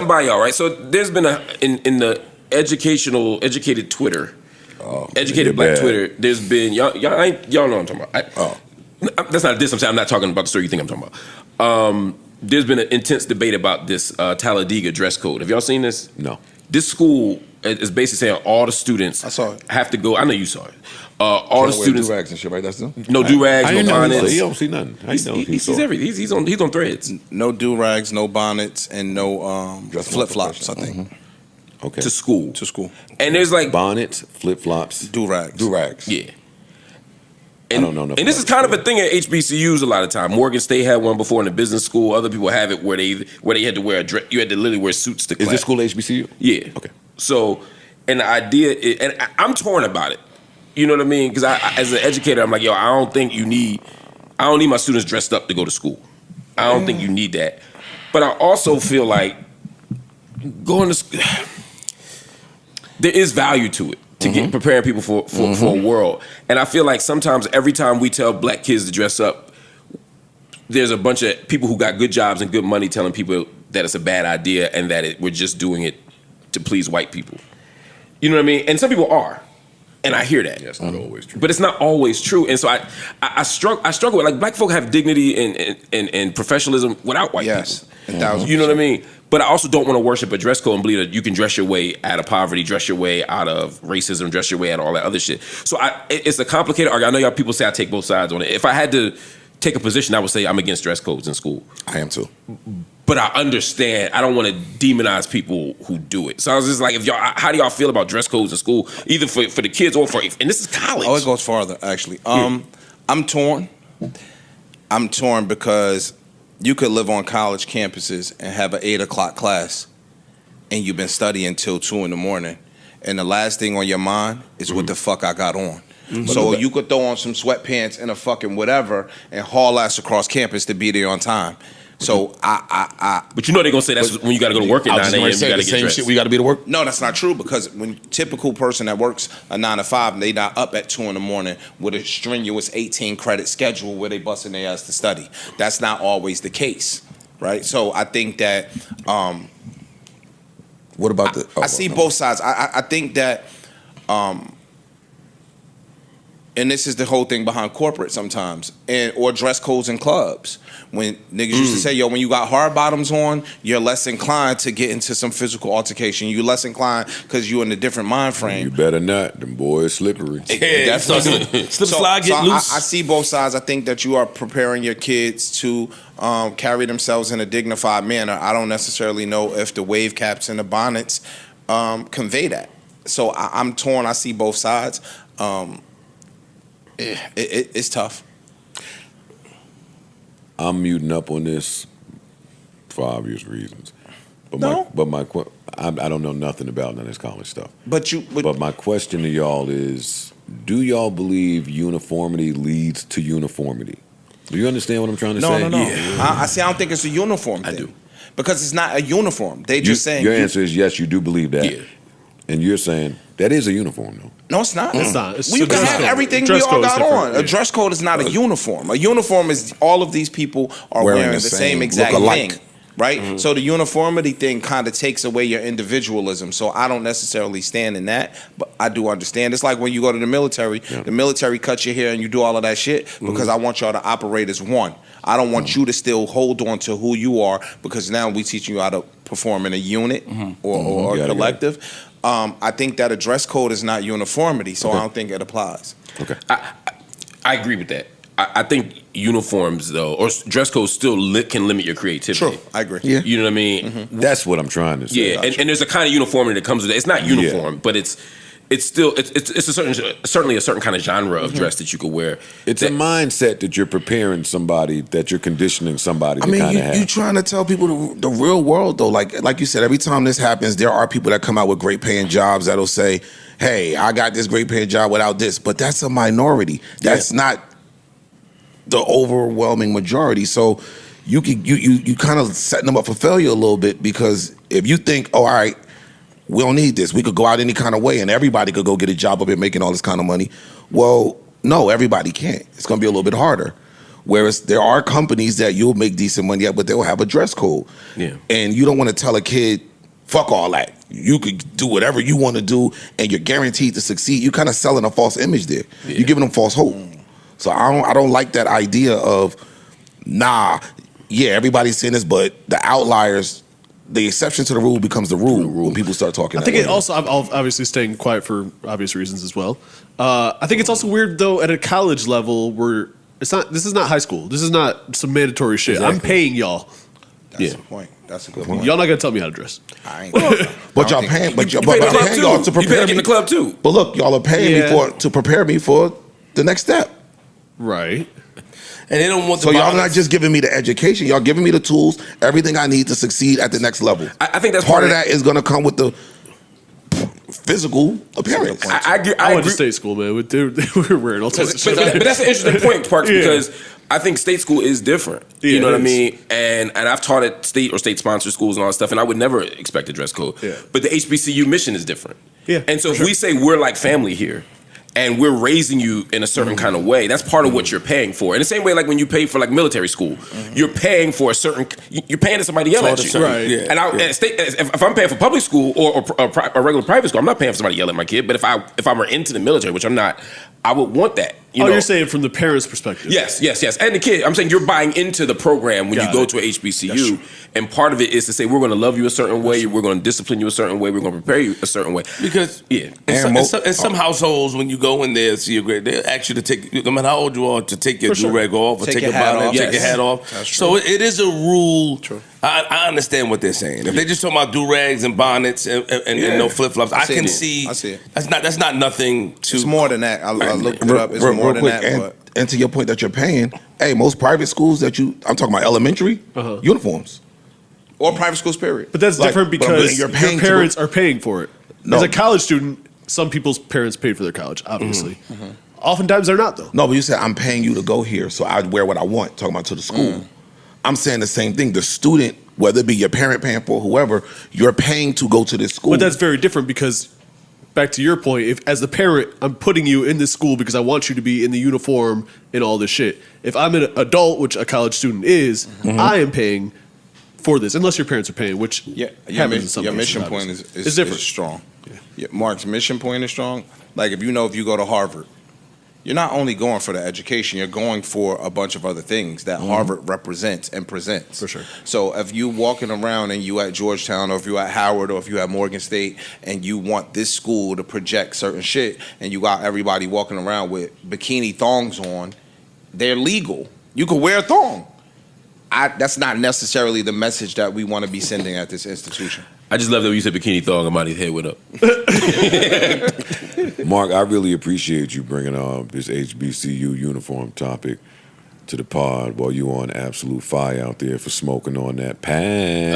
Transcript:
by y'all, right? So there's been in the educated Twitter, educated black bad. Twitter. There's been y'all know what I'm talking about. That's not a diss. I'm not talking about the story you think I'm talking about. There's been an intense debate about this Talladega dress code. Have y'all seen this? No. This school is basically saying all the students have to go. I know you saw it. All the students durags and shit, right? That's them. No durags, no bonnets. He don't see nothing. He sees everything. He's on threads. No durags, no bonnets, and no flip flops. I think. Okay. To school. And there's bonnets, flip flops, durags. Yeah. I don't know enough. And this is kind of a thing at HBCUs a lot of time. Morgan State had one before in the business school. Other people have it where they had to wear you had to literally wear suits to class. Is this school HBCU? Yeah. Okay. So, and the idea is, and I'm torn about it. You know what I mean? Because as an educator, I'm like, yo, I don't need my students dressed up to go to school. I don't think you need that. But I also feel like going to school, there is value to it. To get preparing people for a world. And I feel like sometimes every time we tell black kids to dress up, there's a bunch of people who got good jobs and good money telling people that it's a bad idea and that we're just doing it to please white people. You know what I mean? And some people are. And I hear that. Yeah, it's not always true. But it's not always true. And so I struggle with, like, black folk have dignity and professionalism without white people. You know what I mean? But I also don't want to worship a dress code and believe that you can dress your way out of poverty, dress your way out of racism, dress your way out of all that other shit. So it's a complicated argument. I know y'all people say I take both sides on it. If I had to take a position, I would say I'm against dress codes in school. I am too. But I understand. I don't want to demonize people who do it. So I was just like, how do y'all feel about dress codes in school, either for the kids or and this is college. Oh, it goes farther, actually. I'm torn. I'm torn because you could live on college campuses and have an 8 o'clock class and you've been studying till 2 a.m. and the last thing on your mind is what the fuck I got on. So you could throw on some sweatpants and a fucking whatever and haul ass across campus to be there on time. So But you know they're gonna say that's when you gotta go to work at 9 a.m. You gotta get dressed. Shit, we gotta be to work. No, that's not true because when typical person that works a 9 to 5, they not up at 2 a.m. with a strenuous 18 credit schedule where they busting their ass to study. That's not always the case, right? So I think that What about the? I see both sides. I think that and this is the whole thing behind corporate sometimes, or dress codes in clubs. When niggas used to say, yo, when you got hard bottoms on, you're less inclined to get into some physical altercation. You're less inclined because you're in a different mind frame. You better not. Them boys slippery. Definitely. Slide, get loose. I see both sides. I think that you are preparing your kids to carry themselves in a dignified manner. I don't necessarily know if the wave caps and the bonnets convey that. So I'm torn. I see both sides. It's tough. I'm muting up on this for obvious reasons. But I don't know nothing about none of this college stuff. But my question to y'all is, do y'all believe uniformity leads to uniformity? Do you understand what I'm trying to say? No. Yeah. I don't think it's a uniform thing. I do. Because it's not a uniform. They just saying... Your answer is yes, you do believe that. Yeah. And you're saying that is a uniform, though. No, it's not. It's not. You can have everything we all got on. A dress code is not a uniform. A uniform is all of these people are wearing the same exact thing. Right? Mm-hmm. So the uniformity thing kind of takes away your individualism. So I don't necessarily stand in that, but I do understand. It's like when you go to the military cuts your hair and you do all of that shit because I want y'all to operate as one. I don't want you to still hold on to who you are because now we teach you how to perform in a unit or a collective. I think that a dress code is not uniformity, so I don't think it applies. Okay. I agree with that. I think uniforms, though, or dress codes still can limit your creativity. True, I agree. Yeah. You know what I mean? Mm-hmm. That's what I'm trying to say. Yeah, and there's a kind of uniformity that comes with it. It's not uniform, but it's still certainly a certain kind of genre of dress that you could wear. It's a mindset that you're preparing somebody, that you're conditioning somebody to kind of have. You trying to tell people the real world, though. Like you said, every time this happens, there are people that come out with great paying jobs that'll say, hey, I got this great paying job without this. But that's a minority. That's not the overwhelming majority. So you kind of setting them up for failure a little bit, because if you think, oh, all right, we don't need this, we could go out any kind of way and everybody could go get a job up here making all this kind of money. Well, no, everybody can't. It's going to be a little bit harder. Whereas there are companies that you'll make decent money at, but they'll have a dress code. Yeah. And you don't want to tell a kid, fuck all that. You could do whatever you want to do, and you're guaranteed to succeed. You kind of selling a false image there. Yeah. You're giving them false hope. So I don't like that idea of, everybody's saying this, but the outliers, the exception to the rule becomes the rule when people start talking. I think it also, I'm obviously staying quiet for obvious reasons as well. I think it's also weird though at a college level where this is not high school. This is not some mandatory shit. Exactly. I'm paying y'all. That's the point. That's a good point. Y'all not gonna tell me how to dress. I ain't. But y'all paying. But I'm paying y'all to prepare me in the club too. But look, y'all are paying me to prepare me for the next step. Right. And they don't want. So y'all not just giving me the education. Y'all giving me the tools, everything I need to succead at the next level. I think that's part of that is going to come with the physical appearance. I went to state school, man. We're wearing all sorts of shit. But that's an interesting point, Parks, because I think state school is different. You know what I mean? And I've taught at state or state-sponsored schools and all that stuff, and I would never expect a dress code. Yeah. But the HBCU mission is different. Yeah. And so if we say we're like family here, and we're raising you in a certain kind of way, that's part of what you're paying for. In the same way, like when you pay for like military school, you're paying for you're paying to somebody yell at you. Right. Yeah. And if I'm paying for public school or a regular private school, I'm not paying for somebody to yell at my kid. But if I were into the military, which I'm not, I would want that. You're saying from the parents' perspective. Yes. And the kid, I'm saying you're buying into the program when you go to a HBCU. And part of it is to say, we're going to love you a certain way, we're going to discipline you a certain way, we're going to prepare you a certain way. Because in some households, when you go in there, see your grade, they'll ask you to take, no matter how old you are, to take your durag off or take your bonnet, take your hat off. So it is a rule. True. I understand what they're saying. If they just talking about durags and bonnets and no flip flops, I can see. I see it. That's not nothing to. It's more than that. I looked it up. It's more than that. And to your point that you're paying, most private schools I'm talking about elementary uniforms. Or private schools, period. But that's different because your parents are paying for it. No. As a college student, some people's parents paid for their college, obviously. Mm-hmm. Oftentimes they're not, though. No, but you said, I'm paying you to go here, so I'd wear what I want, talking about to the school. I'm saying the same thing. The student, whether it be your parent paying for whoever, you're paying to go to this school. But that's very different because, back to your point, if as the parent, I'm putting you in this school because I want you to be in the uniform and all this shit. If I'm an adult, which a college student is, I am paying for this, unless your parents are paying, which happens in some your cases, mission point is different. Is strong. Yeah, Mark's mission point is strong. Like if you go to Harvard, you're not only going for the education, you're going for a bunch of other things that Harvard represents and presents. For sure. So if you walking around and you at Georgetown or if you at Howard or if you at Morgan State and you want this school to project certain shit and you got everybody walking around with bikini thongs on, they're legal. You can wear a thong. That's not necessarily the message that we want to be sending at this institution. I just love that when you said bikini thong, I'm out of his head went up. Mark, I really appreciate you bringing this HBCU uniform topic to the pod while you on absolute fire out there for smoking on that pan.